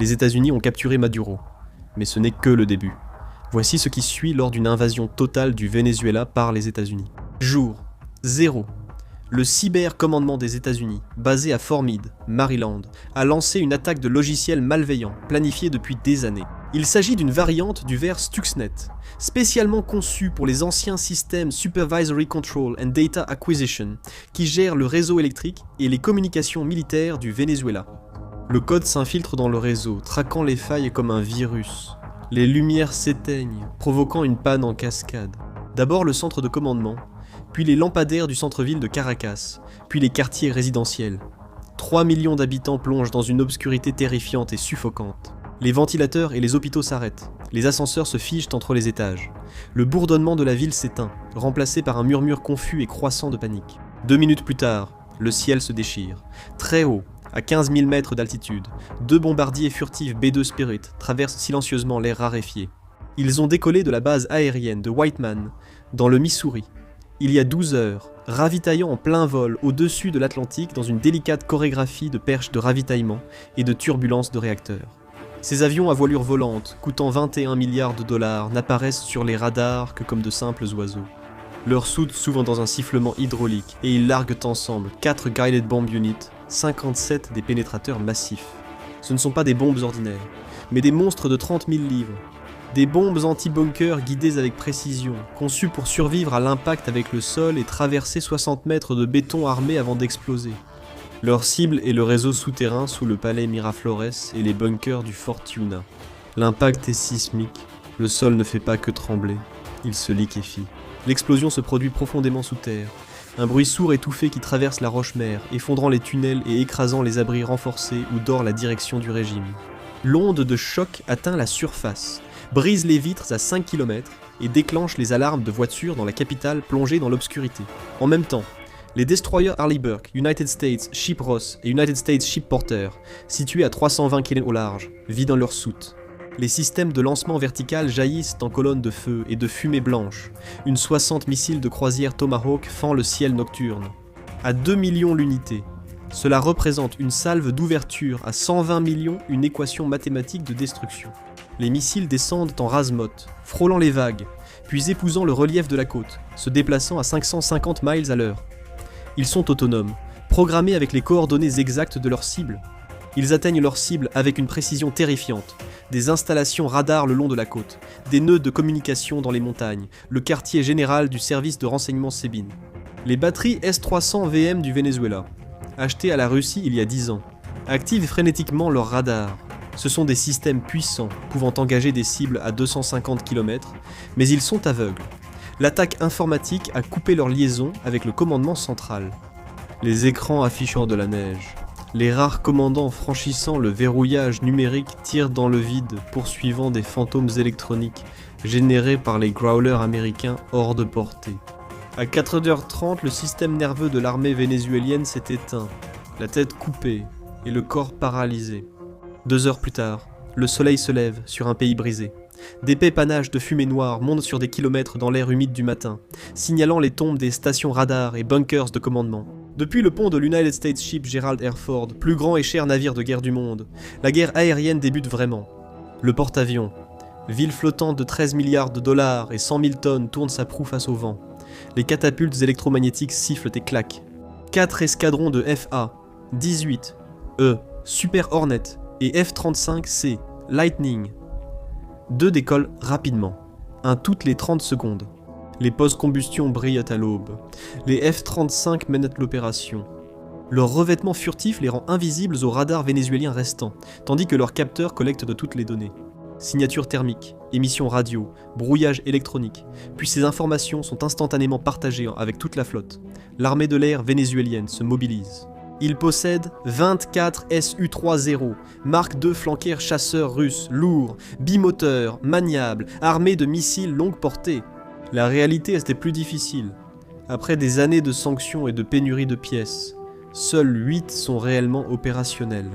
Les États-Unis ont capturé Maduro. Mais ce n'est que le début. Voici ce qui suit lors d'une invasion totale du Venezuela par les États-Unis. Jour 0. Le cybercommandement des États-Unis, basé à Fort Meade, Maryland, a lancé une attaque de logiciels malveillants, planifiée depuis des années. Il s'agit d'une variante du vers Stuxnet, spécialement conçu pour les anciens systèmes Supervisory Control and Data Acquisition, qui gèrent le réseau électrique et les communications militaires du Venezuela. Le code s'infiltre dans le réseau, traquant les failles comme un virus. Les lumières s'éteignent, provoquant une panne en cascade. D'abord le centre de commandement, puis les lampadaires du centre-ville de Caracas, puis les quartiers résidentiels. 3 millions d'habitants plongent dans une obscurité terrifiante et suffocante. Les ventilateurs et les hôpitaux s'arrêtent, les ascenseurs se figent entre les étages. Le bourdonnement de la ville s'éteint, remplacé par un murmure confus et croissant de panique. 2 minutes plus tard, le ciel se déchire. Très haut, à 15 000 mètres d'altitude, 2 bombardiers furtifs B-2 Spirit traversent silencieusement l'air raréfié. Ils ont décollé de la base aérienne de Whiteman, dans le Missouri, il y a 12 heures, ravitaillant en plein vol au-dessus de l'Atlantique dans une délicate chorégraphie de perches de ravitaillement et de turbulences de réacteurs. Ces avions à voilure volante, coûtant 21 milliards de dollars, n'apparaissent sur les radars que comme de simples oiseaux. Leurs soutes s'ouvrent dans un sifflement hydraulique et ils larguent ensemble 4 Guided Bomb Units, 57 des pénétrateurs massifs. Ce ne sont pas des bombes ordinaires, mais des monstres de 30 000 livres. Des bombes anti-bunker guidées avec précision, conçues pour survivre à l'impact avec le sol et traverser 60 mètres de béton armé avant d'exploser. Leur cible est le réseau souterrain sous le palais Miraflores et les bunkers du Fort Tuna. L'impact est sismique, le sol ne fait pas que trembler, il se liquéfie. L'explosion se produit profondément sous terre, un bruit sourd étouffé qui traverse la roche-mère, effondrant les tunnels et écrasant les abris renforcés où dort la direction du régime. L'onde de choc atteint la surface, brise les vitres à 5 km et déclenche les alarmes de voitures dans la capitale plongée dans l'obscurité. En même temps, les destroyers Arleigh Burke, United States Ship Ross et United States Ship Porter, situés à 320 km au large, vident leurs soutes. Les systèmes de lancement vertical jaillissent en colonnes de feu et de fumée blanche. Une 60 missiles de croisière Tomahawk fend le ciel nocturne. À 2 millions l'unité, cela représente une salve d'ouverture à 120 millions, une équation mathématique de destruction. Les missiles descendent en rase-motte, frôlant les vagues, puis épousant le relief de la côte, se déplaçant à 550 miles à l'heure. Ils sont autonomes, programmés avec les coordonnées exactes de leur cible. Ils atteignent leur cible avec une précision terrifiante. Des installations radars le long de la côte, des nœuds de communication dans les montagnes, le quartier général du service de renseignement Sebin. Les batteries S-300 VM du Venezuela, achetées à la Russie il y a 10 ans, activent frénétiquement leurs radars. Ce sont des systèmes puissants, pouvant engager des cibles à 250 km, mais ils sont aveugles. L'attaque informatique a coupé leur liaison avec le commandement central. Les écrans affichant de la neige, les rares commandants franchissant le verrouillage numérique tirent dans le vide, poursuivant des fantômes électroniques générés par les growlers américains hors de portée. À 4h30, le système nerveux de l'armée vénézuélienne s'est éteint, la tête coupée et le corps paralysé. 2 heures plus tard, le soleil se lève sur un pays brisé. D'épais panaches de fumée noire montent sur des kilomètres dans l'air humide du matin, signalant les tombes des stations radars et bunkers de commandement. Depuis le pont de l'United States Ship Gerald R. Ford, plus grand et cher navire de guerre du monde, la guerre aérienne débute vraiment. Le porte-avions, ville flottante de 13 milliards de dollars et 100 000 tonnes, tourne sa proue face au vent. Les catapultes électromagnétiques sifflent et claquent. 4 escadrons de FA, 18, E, Super Hornet et F-35C, Lightning. 2 décollent rapidement, un toutes les 30 secondes. Les post-combustion brillent à l'aube. Les F-35 mènent l'opération. Leur revêtement furtif les rend invisibles aux radars vénézuéliens restants, tandis que leurs capteurs collectent de toutes les données. Signature thermique, émissions radio, brouillage électronique, puis ces informations sont instantanément partagées avec toute la flotte. L'armée de l'air vénézuélienne se mobilise. Il possède 24 Su-30, Mark II flanqueurs chasseurs russes, lourds, bimoteurs, maniables, armés de missiles longue portée. La réalité était plus difficile. Après des années de sanctions et de pénurie de pièces, seuls 8 sont réellement opérationnels.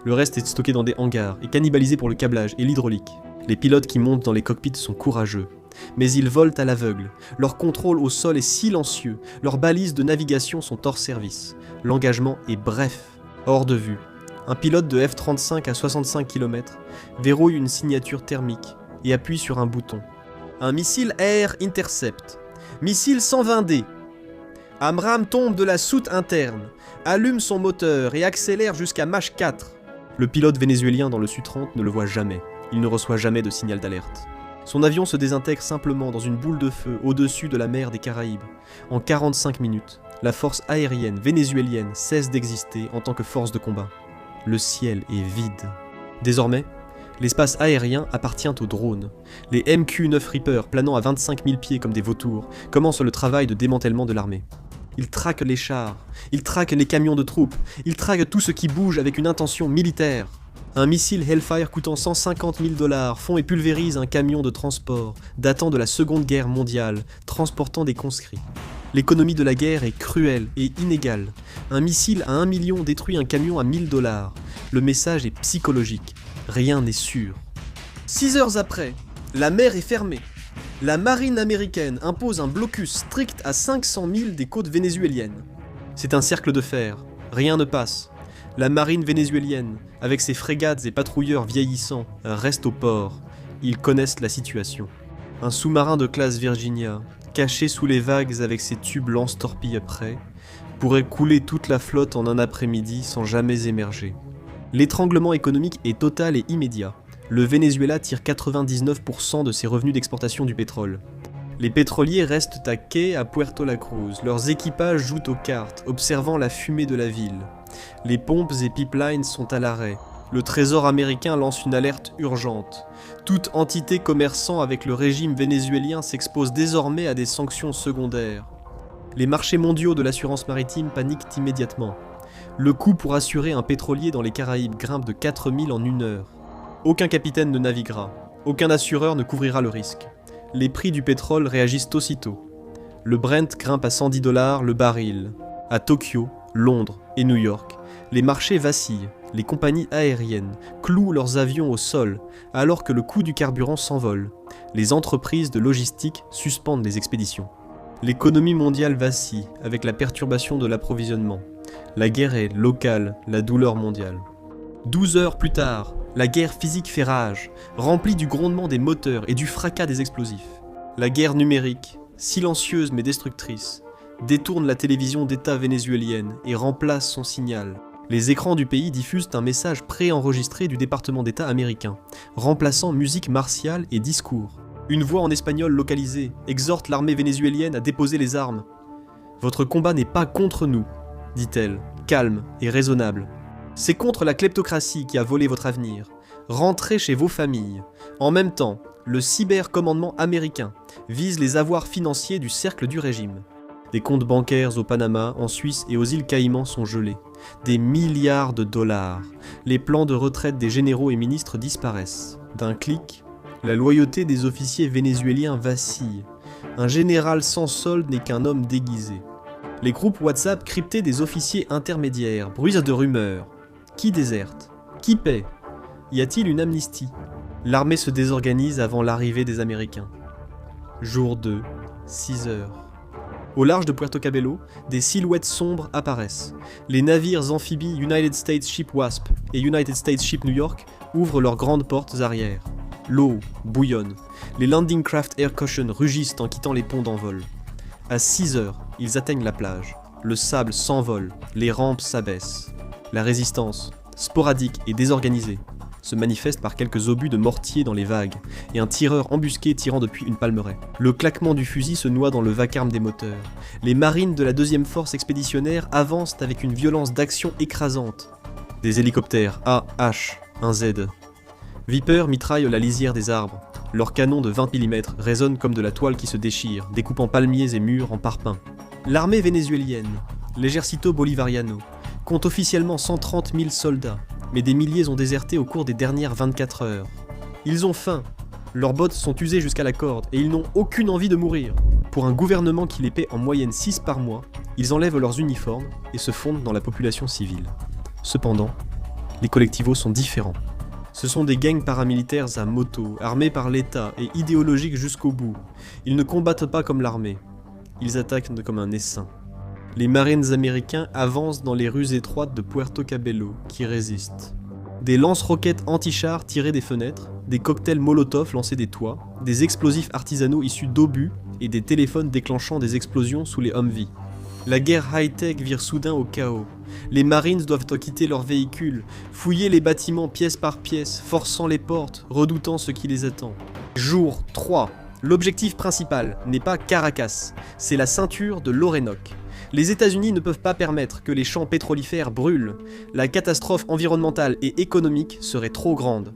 Le reste est stocké dans des hangars et cannibalisé pour le câblage et l'hydraulique. Les pilotes qui montent dans les cockpits sont courageux, mais ils volent à l'aveugle. Leur contrôle au sol est silencieux, leurs balises de navigation sont hors service. L'engagement est bref, hors de vue, Un pilote de F-35 à 65 km verrouille une signature thermique et appuie sur un bouton. Un missile Air Intercept. Missile 120D. Amram tombe de la soute interne, allume son moteur et accélère jusqu'à Mach 4. Le pilote vénézuélien dans le Su-30 ne le voit jamais. Il ne reçoit jamais de signal d'alerte. Son avion se désintègre simplement dans une boule de feu au-dessus de la mer des Caraïbes. En 45 minutes, la force aérienne vénézuélienne cesse d'exister en tant que force de combat. Le ciel est vide. Désormais, l'espace aérien appartient aux drones. Les MQ-9 Reaper, planant à 25 000 pieds comme des vautours, commencent le travail de démantèlement de l'armée. Ils traquent les chars, ils traquent les camions de troupes, ils traquent tout ce qui bouge avec une intention militaire. Un missile Hellfire coûtant 150 000 $ fond et pulvérise un camion de transport datant de la Seconde Guerre mondiale, transportant des conscrits. L'économie de la guerre est cruelle et inégale. Un missile à 1 million détruit un camion à 1 000 $. Le message est psychologique. Rien n'est sûr. 6 heures après, la mer est fermée. La marine américaine impose un blocus strict à 500 000 des côtes vénézuéliennes. C'est un cercle de fer. Rien ne passe. La marine vénézuélienne, avec ses frégates et patrouilleurs vieillissants, reste au port. Ils connaissent la situation. Un sous-marin de classe Virginia, caché sous les vagues avec ses tubes lance-torpilles prêts, pourrait couler toute la flotte en un après-midi sans jamais émerger. L'étranglement économique est total et immédiat. Le Venezuela tire 99% de ses revenus d'exportation du pétrole. Les pétroliers restent à quai à Puerto La Cruz, leurs équipages jouent aux cartes, observant la fumée de la ville. Les pompes et pipelines sont à l'arrêt. Le Trésor américain lance une alerte urgente. Toute entité commerçant avec le régime vénézuélien s'expose désormais à des sanctions secondaires. Les marchés mondiaux de l'assurance maritime paniquent immédiatement. Le coût pour assurer un pétrolier dans les Caraïbes grimpe de 4 000 en 1 heure. Aucun capitaine ne naviguera. Aucun assureur ne couvrira le risque. Les prix du pétrole réagissent aussitôt. Le Brent grimpe à 110 $ le baril. À Tokyo, Londres et New York, les marchés vacillent. Les compagnies aériennes clouent leurs avions au sol alors que le coût du carburant s'envole. Les entreprises de logistique suspendent les expéditions. L'économie mondiale vacille avec la perturbation de l'approvisionnement. La guerre est locale, la douleur mondiale. 12 heures plus tard, la guerre physique fait rage, remplie du grondement des moteurs et du fracas des explosifs. La guerre numérique, silencieuse mais destructrice, détourne la télévision d'État vénézuélienne et remplace son signal. Les écrans du pays diffusent un message préenregistré du département d'État américain, remplaçant musique martiale et discours. Une voix en espagnol localisée exhorte l'armée vénézuélienne à déposer les armes. « Votre combat n'est pas contre nous », dit-elle, calme et raisonnable. « C'est contre la kleptocratie qui a volé votre avenir. Rentrez chez vos familles. En même temps, le cybercommandement américain vise les avoirs financiers du cercle du régime. Des comptes bancaires au Panama, en Suisse et aux îles Caïmans sont gelés. Des milliards de $. Les plans de retraite des généraux et ministres disparaissent. D'un clic, la loyauté des officiers vénézuéliens vacille. Un général sans solde n'est qu'un homme déguisé. Les groupes WhatsApp cryptés des officiers intermédiaires bruisent de rumeurs. Qui déserte? Qui paie? Y a-t-il une amnistie? L'armée se désorganise avant l'arrivée des Américains. Jour 2, 6 heures. Au large de Puerto Cabello, des silhouettes sombres apparaissent. Les navires amphibies United States Ship Wasp et United States Ship New York ouvrent leurs grandes portes arrière. L'eau bouillonne. Les Landing Craft Air Caution rugissent en quittant les ponts d'envol. À 6 heures, ils atteignent la plage. Le sable s'envole, les rampes s'abaissent. La résistance, sporadique et désorganisée, se manifeste par quelques obus de mortier dans les vagues et un tireur embusqué tirant depuis une palmeraie. Le claquement du fusil se noie dans le vacarme des moteurs. Les marines de la 2e force expéditionnaire avancent avec une violence d'action écrasante. Des hélicoptères A, H, 1Z. Viper mitraille la lisière des arbres. Leurs canons de 20 mm résonnent comme de la toile qui se déchire, découpant palmiers et murs en parpaings. L'armée vénézuélienne, l'Ejército Bolivariano, compte officiellement 130 000 soldats, mais des milliers ont déserté au cours des dernières 24 heures. Ils ont faim, leurs bottes sont usées jusqu'à la corde et ils n'ont aucune envie de mourir. Pour un gouvernement qui les paie en moyenne 6 par mois, ils enlèvent leurs uniformes et se fondent dans la population civile. Cependant, les collectivos sont différents. Ce sont des gangs paramilitaires à moto, armés par l'État et idéologiques jusqu'au bout. Ils ne combattent pas comme l'armée, ils attaquent comme un essaim. Les Marines américains avancent dans les rues étroites de Puerto Cabello, qui résistent. Des lance-roquettes anti-chars tirés des fenêtres, des cocktails Molotov lancés des toits, des explosifs artisanaux issus d'obus et des téléphones déclenchant des explosions sous les Humvee. La guerre high-tech vire soudain au chaos. Les Marines doivent quitter leurs véhicules, fouiller les bâtiments pièce par pièce, forçant les portes, redoutant ce qui les attend. Jour 3. L'objectif principal n'est pas Caracas, c'est la ceinture de l'Orénoque. Les États-Unis ne peuvent pas permettre que les champs pétrolifères brûlent. La catastrophe environnementale et économique serait trop grande.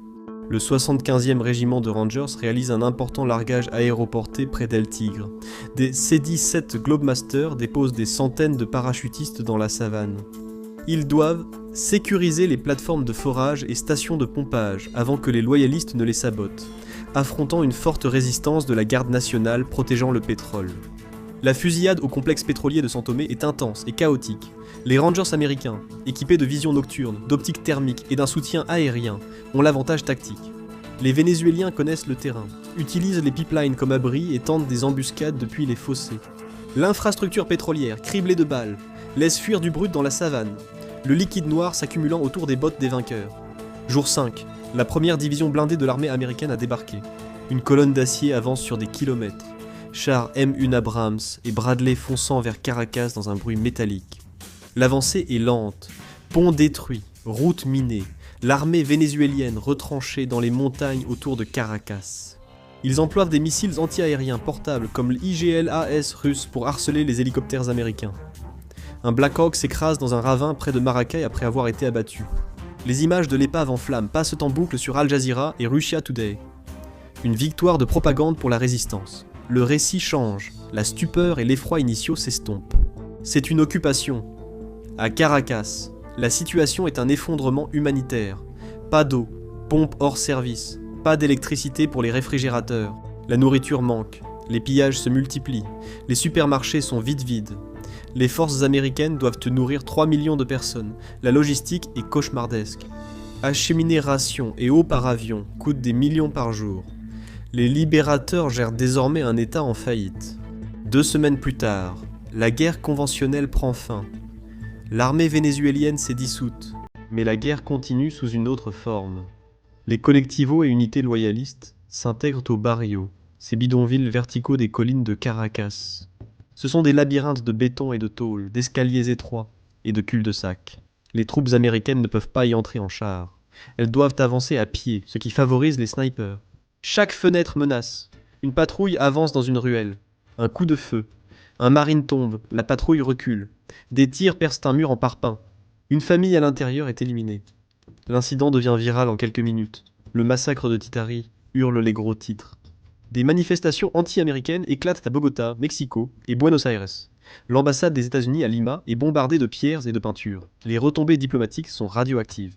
Le 75e régiment de Rangers réalise un important largage aéroporté près d'El Tigre. Des C-17 Globemaster déposent des centaines de parachutistes dans la savane. Ils doivent sécuriser les plateformes de forage et stations de pompage avant que les loyalistes ne les sabotent, affrontant une forte résistance de la garde nationale protégeant le pétrole. La fusillade au complexe pétrolier de San Tomé est intense et chaotique. Les Rangers américains, équipés de vision nocturne, d'optique thermique et d'un soutien aérien, ont l'avantage tactique. Les Vénézuéliens connaissent le terrain, utilisent les pipelines comme abri et tentent des embuscades depuis les fossés. L'infrastructure pétrolière, criblée de balles, laisse fuir du brut dans la savane, le liquide noir s'accumulant autour des bottes des vainqueurs. Jour 5, la première division blindée de l'armée américaine a débarqué. Une colonne d'acier avance sur des kilomètres. Chars M1 Abrams et Bradley fonçant vers Caracas dans un bruit métallique. L'avancée est lente, ponts détruits, routes minées, l'armée vénézuélienne retranchée dans les montagnes autour de Caracas. Ils emploient des missiles anti-aériens portables comme l'IGL-AS russe pour harceler les hélicoptères américains. Un Black Hawk s'écrase dans un ravin près de Maracay après avoir été abattu. Les images de l'épave en flammes passent en boucle sur Al Jazeera et Russia Today. Une victoire de propagande pour la résistance. Le récit change, la stupeur et l'effroi initiaux s'estompent. C'est une occupation. À Caracas, la situation est un effondrement humanitaire. Pas d'eau, pompe hors service, pas d'électricité pour les réfrigérateurs. La nourriture manque, les pillages se multiplient, les supermarchés sont vides. Les forces américaines doivent nourrir 3 millions de personnes. La logistique est cauchemardesque. Acheminer rations et eau par avion coûte des millions par jour. Les libérateurs gèrent désormais un État en faillite. 2 semaines plus tard, la guerre conventionnelle prend fin. L'armée vénézuélienne s'est dissoute, mais la guerre continue sous une autre forme. Les collectivos et unités loyalistes s'intègrent aux barrios, ces bidonvilles verticaux des collines de Caracas. Ce sont des labyrinthes de béton et de tôle, d'escaliers étroits et de cul-de-sac. Les troupes américaines ne peuvent pas y entrer en char. Elles doivent avancer à pied, ce qui favorise les snipers. Chaque fenêtre menace. Une patrouille avance dans une ruelle. Un coup de feu. Un marine tombe. La patrouille recule. Des tirs percent un mur en parpaing. Une famille à l'intérieur est éliminée. L'incident devient viral en quelques minutes. Le massacre de Titari hurle les gros titres. Des manifestations anti-américaines éclatent à Bogota, Mexico et Buenos Aires. L'ambassade des États-Unis à Lima est bombardée de pierres et de peintures. Les retombées diplomatiques sont radioactives.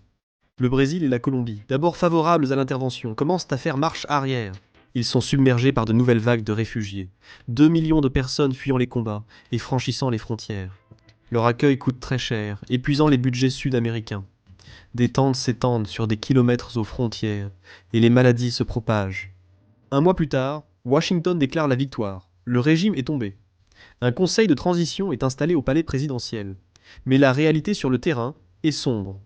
Le Brésil et la Colombie, d'abord favorables à l'intervention, commencent à faire marche arrière. Ils sont submergés par de nouvelles vagues de réfugiés. 2 millions de personnes fuyant les combats et franchissant les frontières. Leur accueil coûte très cher, épuisant les budgets sud-américains. Des tentes s'étendent sur des kilomètres aux frontières, et les maladies se propagent. Un mois plus tard, Washington déclare la victoire. Le régime est tombé. Un conseil de transition est installé au palais présidentiel. Mais la réalité sur le terrain est sombre.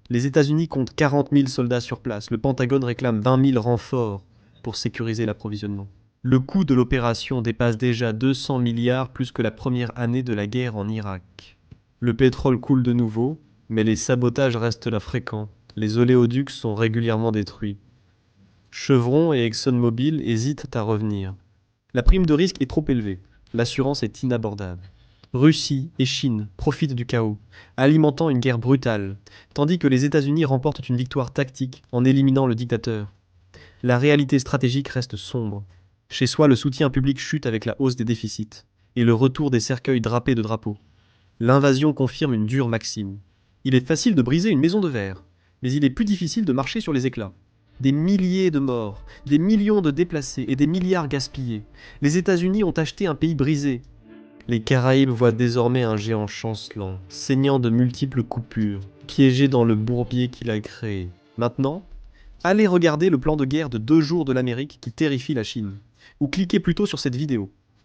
Les États-Unis comptent 40 000 soldats sur place. Le Pentagone réclame 20 000 renforts pour sécuriser l'approvisionnement. Le coût de l'opération dépasse déjà 200 milliards plus que la première année de la guerre en Irak. Le pétrole coule de nouveau, mais les sabotages restent là fréquents. Les oléoducs sont régulièrement détruits. Chevron et ExxonMobil hésitent à revenir. La prime de risque est trop élevée. L'assurance est inabordable. Russie et Chine profitent du chaos, alimentant une guerre brutale, tandis que les États-Unis remportent une victoire tactique en éliminant le dictateur. La réalité stratégique reste sombre. Chez soi, le soutien public chute avec la hausse des déficits et le retour des cercueils drapés de drapeaux. L'invasion confirme une dure maxime. Il est facile de briser une maison de verre, mais il est plus difficile de marcher sur les éclats. Des milliers de morts, des millions de déplacés et des milliards gaspillés. Les États-Unis ont acheté un pays brisé. Les Caraïbes voient désormais un géant chancelant, saignant de multiples coupures, piégé dans le bourbier qu'il a créé. Maintenant, allez regarder le plan de guerre de 2 jours de l'Amérique qui terrifie la Chine. Ou cliquez plutôt sur cette vidéo.